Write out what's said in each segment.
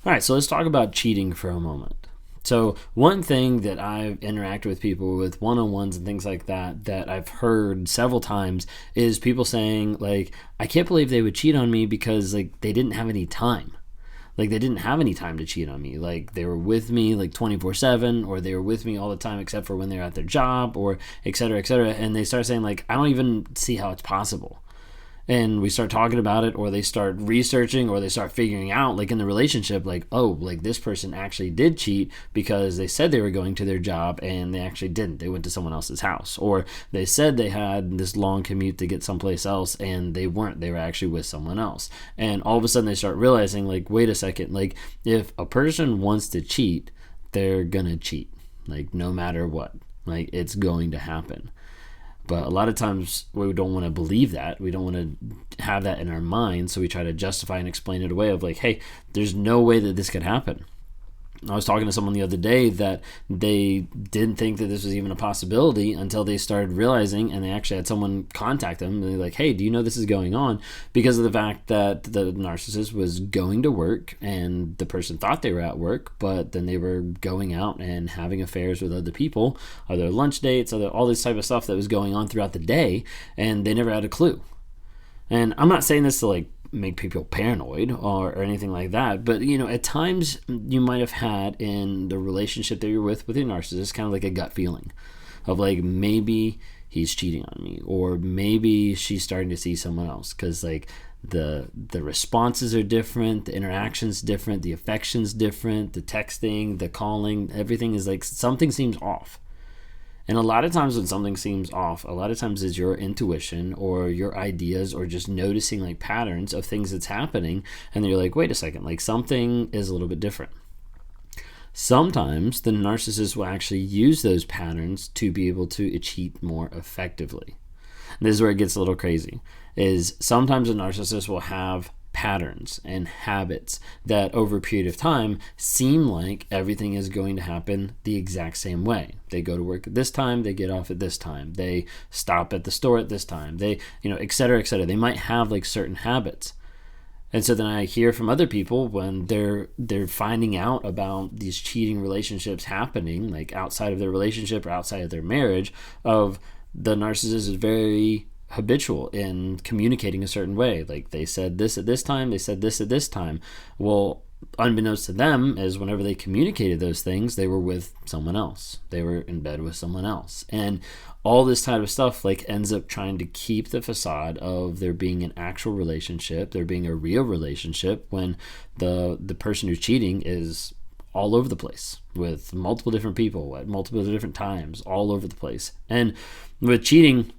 All right, so let's talk about cheating for a moment. So one thing that I've interacted with people with one-on-ones and things like that I've heard several times is people saying like, I can't believe they would cheat on me because like they didn't have any time. Like they didn't have any time to cheat on me. Like they were with me like 24/7, or they were with me all the time except for when they're at their job, or et cetera, et cetera. And they start saying like, I don't even see how it's possible. And we start talking about it, or they start researching, or they start figuring out like in the relationship, like, oh, like this person actually did cheat because they said they were going to their job and they actually didn't. They went to someone else's house, or they said they had this long commute to get someplace else and they weren't. They were actually with someone else. And all of a sudden they start realizing like, wait a second, like if a person wants to cheat, they're gonna cheat, like no matter what, like it's going to happen. But a lot of times we don't want to believe that. We don't want to have that in our mind. So we try to justify and explain it away of like, hey, there's no way that this could happen. I was talking to someone the other day that they didn't think that this was even a possibility until they started realizing, and they actually had someone contact them and they're like, hey, do you know this is going on? Because of the fact that the narcissist was going to work and the person thought they were at work, but then they were going out and having affairs with other people, other lunch dates, all this type of stuff that was going on throughout the day, and they never had a clue. And I'm not saying this to like make people paranoid or anything like that, but you know, at times you might have had in the relationship that you're with your narcissist kind of like a gut feeling of like, maybe he's cheating on me, or maybe she's starting to see someone else, because like the responses are different, the interactions different, the affection's different, the texting, the calling, everything is like something seems off. And a lot of times when something seems off, a lot of times is your intuition or your ideas or just noticing like patterns of things that's happening. And then you're like, wait a second, like something is a little bit different. Sometimes the narcissist will actually use those patterns to be able to cheat more effectively. And this is where it gets a little crazy, is sometimes a narcissist will have patterns and habits that over a period of time seem like everything is going to happen the exact same way. They go to work at this time, they get off at this time, they stop at the store at this time, they, et cetera, et cetera. They might have like certain habits. And so then I hear from other people when they're finding out about these cheating relationships happening, like outside of their relationship or outside of their marriage, of the narcissist is very habitual in communicating a certain way. Like they said this at this time, they said this at this time. Well, unbeknownst to them is whenever they communicated those things, they were with someone else. They were in bed with someone else. And all this type of stuff like ends up trying to keep the facade of there being an actual relationship, there being a real relationship, when the person who's cheating is all over the place with multiple different people at multiple different times, all over the place. And with cheating,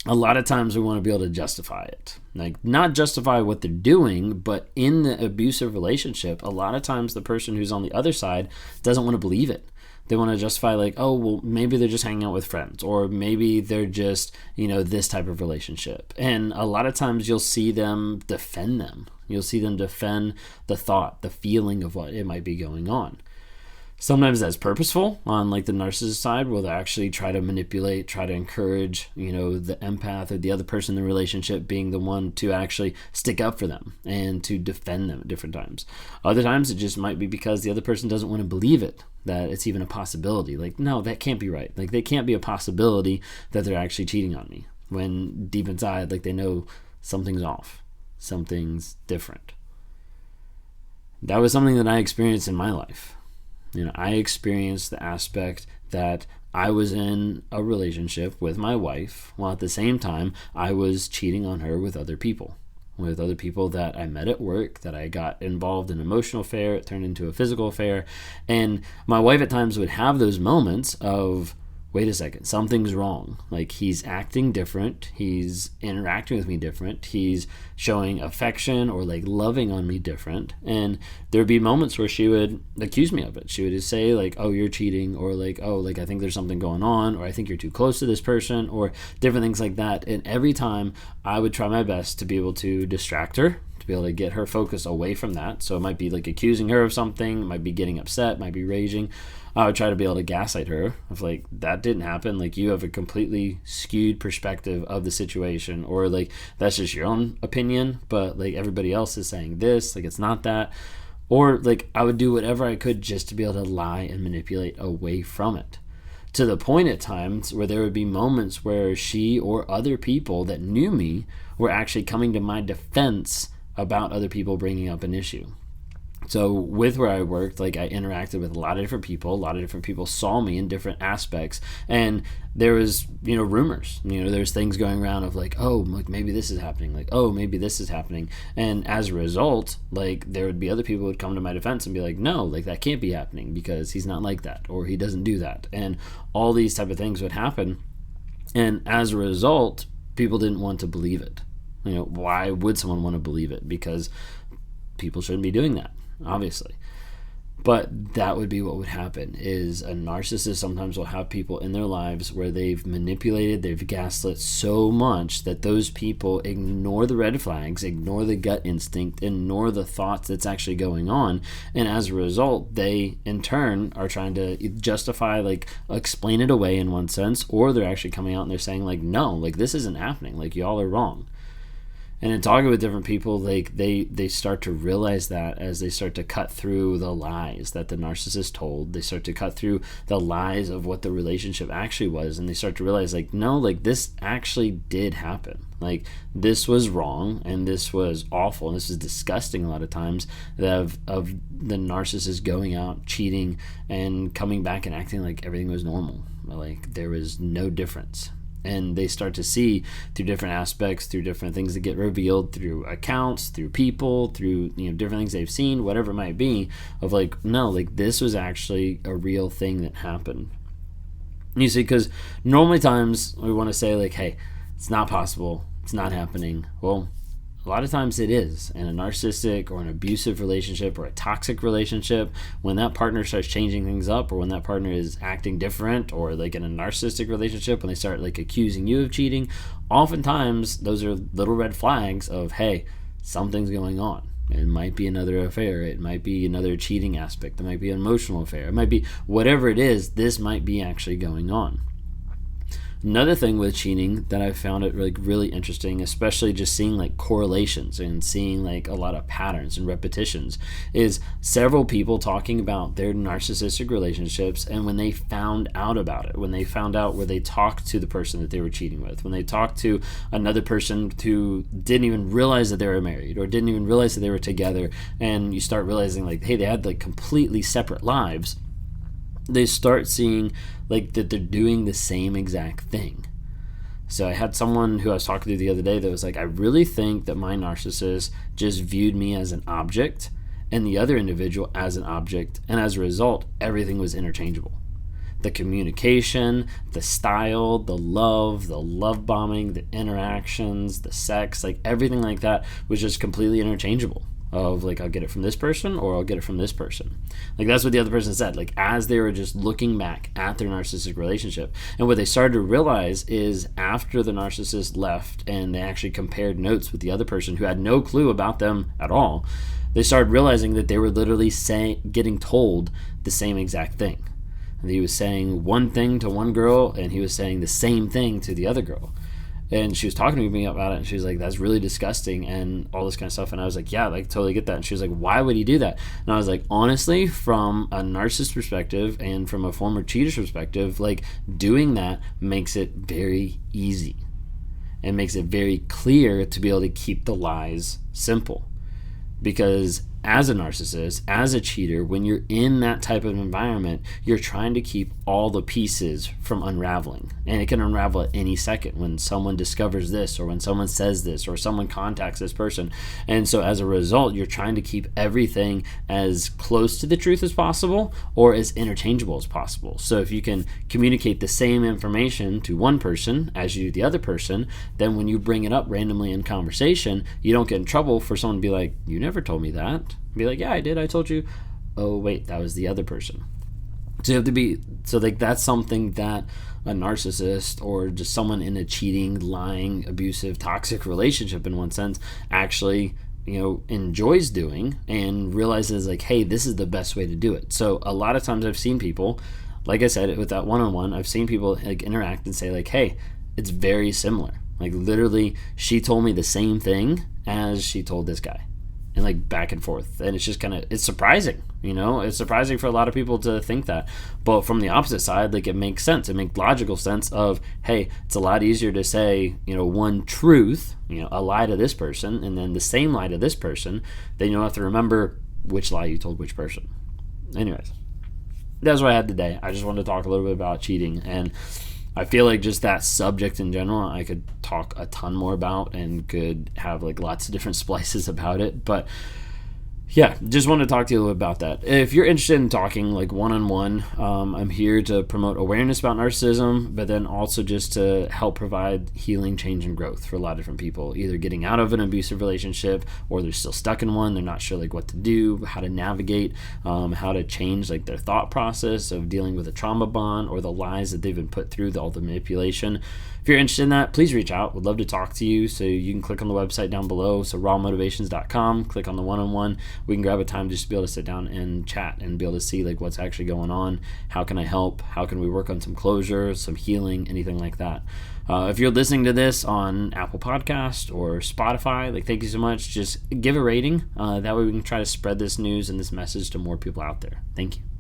a lot of times we want to be able to justify it. Like not justify what they're doing, but in the abusive relationship, a lot of times the person who's on the other side doesn't want to believe it. They want to justify like, oh, well, maybe they're just hanging out with friends, or maybe they're just, this type of relationship. And a lot of times you'll see them defend them. You'll see them defend the thought, the feeling of what it might be going on. Sometimes that's purposeful on like the narcissist side, where they actually try to manipulate, try to encourage, the empath or the other person in the relationship being the one to actually stick up for them and to defend them at different times. Other times it just might be because the other person doesn't want to believe it, that it's even a possibility. Like, no, that can't be right. Like, they can't be a possibility that they're actually cheating on me, when deep inside, like, they know something's off, something's different. That was something that I experienced in my life. I experienced the aspect that I was in a relationship with my wife, while at the same time I was cheating on her with other people that I met at work, that I got involved in an emotional affair. It turned into a physical affair. And my wife at times would have those moments of, wait a second, something's wrong. Like, he's acting different. He's interacting with me different. He's showing affection or like loving on me different. And there'd be moments where she would accuse me of it. She would just say like, oh, you're cheating, or like, oh, like I think there's something going on, or I think you're too close to this person, or different things like that. And every time I would try my best to be able to distract her, to be able to get her focus away from that. So it might be like accusing her of something, it might be getting upset, might be raging. I would try to be able to gaslight her of like, that didn't happen. Like, you have a completely skewed perspective of the situation, or like, that's just your own opinion, but like everybody else is saying this, like it's not that. Or like I would do whatever I could just to be able to lie and manipulate away from it. To the point at times where there would be moments where she or other people that knew me were actually coming to my defense about other people bringing up an issue. So with where I worked, like I interacted with a lot of different people. A lot of different people saw me in different aspects, and there was, rumors. There's things going around of like, oh, like maybe this is happening. Like, oh, maybe this is happening. And as a result, like there would be other people who would come to my defense and be like, no, like that can't be happening because he's not like that, or he doesn't do that, and all these type of things would happen. And as a result, people didn't want to believe it. Why would someone want to believe it? Because people shouldn't be doing that, obviously. But that would be what would happen, is a narcissist sometimes will have people in their lives where they've manipulated, they've gaslit so much that those people ignore the red flags, ignore the gut instinct, ignore the thoughts that's actually going on. And as a result, they in turn are trying to justify, like explain it away in one sense, or they're actually coming out and they're saying like, no, like this isn't happening, like y'all are wrong. And in talking with different people, like they start to realize that as they start to cut through the lies that the narcissist told, they start to cut through the lies of what the relationship actually was, and they start to realize like, no, like this actually did happen. Like this was wrong, and this was awful, and this is disgusting a lot of times, of the narcissist going out, cheating, and coming back and acting like everything was normal. Like there was no difference. And they start to see through different aspects, through different things that get revealed, through accounts, through people, through different things they've seen, whatever it might be, of like, no, like this was actually a real thing that happened. You see, because normally times we want to say like, hey, it's not possible, it's not happening. Well, a lot of times it is. In a narcissistic or an abusive relationship or a toxic relationship, when that partner starts changing things up, or when that partner is acting different, or like in a narcissistic relationship when they start like accusing you of cheating, oftentimes those are little red flags of, hey, something's going on. It might be another affair, it might be another cheating aspect, it might be an emotional affair, it might be whatever it is, this might be actually going on. Another thing with cheating that I found it like really interesting, especially just seeing like correlations and seeing like a lot of patterns and repetitions, is several people talking about their narcissistic relationships, and when they found out about it, when they found out where they talked to the person that they were cheating with, when they talked to another person who didn't even realize that they were married or didn't even realize that they were together, and you start realizing like, hey, they had like completely separate lives, they start seeing like that they're doing the same exact thing. So I had someone who I was talking to the other day that was like, I really think that my narcissist just viewed me as an object and the other individual as an object, and as a result, everything was interchangeable. The communication, the style, the love bombing, the interactions, the sex, like everything like that was just completely interchangeable. Of like, I'll get it from this person or I'll get it from this person. Like that's what the other person said, like as they were just looking back at their narcissistic relationship. And what they started to realize is after the narcissist left and they actually compared notes with the other person who had no clue about them at all, they started realizing that they were literally getting told the same exact thing. And he was saying one thing to one girl and he was saying the same thing to the other girl. And she was talking to me about it, and she was like, that's really disgusting, and all this kind of stuff. And I was like, yeah, like totally get that. And she was like, why would he do that? And I was like, honestly, from a narcissist perspective and from a former cheater's perspective, like doing that makes it very easy. It makes it very clear to be able to keep the lies simple. Because as a narcissist, as a cheater, when you're in that type of environment, you're trying to keep all the pieces from unraveling. And it can unravel at any second when someone discovers this, or when someone says this, or someone contacts this person. And so as a result, you're trying to keep everything as close to the truth as possible, or as interchangeable as possible. So if you can communicate the same information to one person as you do the other person, then when you bring it up randomly in conversation, you don't get in trouble for someone to be like, you never told me that. Be like, yeah, I did. I told you. Oh, wait, that was the other person. So you have to be, so like that's something that a narcissist or just someone in a cheating, lying, abusive, toxic relationship in one sense actually, enjoys doing and realizes like, hey, this is the best way to do it. So a lot of times I've seen people, like I said, with that one-on-one, I've seen people like interact and say like, hey, it's very similar. Like literally, she told me the same thing as she told this guy. and like back and forth. And it's just kind of, it's surprising, it's surprising for a lot of people to think that. But from the opposite side, like, it makes sense. It makes logical sense of, hey, it's a lot easier to say, one truth, a lie to this person, and then the same lie to this person. Then you don't have to remember which lie you told which person. Anyways, that's what I had today. I just wanted to talk a little bit about cheating, and I feel like just that subject in general, I could talk a ton more about and could have like lots of different splices about it. But yeah, just wanted to talk to you a little bit about that. If you're interested in talking like one-on-one, I'm here to promote awareness about narcissism, but then also just to help provide healing, change, and growth for a lot of different people, either getting out of an abusive relationship or they're still stuck in one. They're not sure like what to do, how to navigate, how to change like their thought process of dealing with a trauma bond or the lies that they've been put through, all the manipulation. If you're interested in that, please reach out. Would love to talk to you. So you can click on the website down below, so rawmotivations.com, click on the one-on-one. We can grab a time just to be able to sit down and chat and be able to see like what's actually going on. How can I help? How can we work on some closure, some healing, anything like that? If you're listening to this on Apple Podcast or Spotify, like, thank you so much. Just give a rating. That way we can try to spread this news and this message to more people out there. Thank you.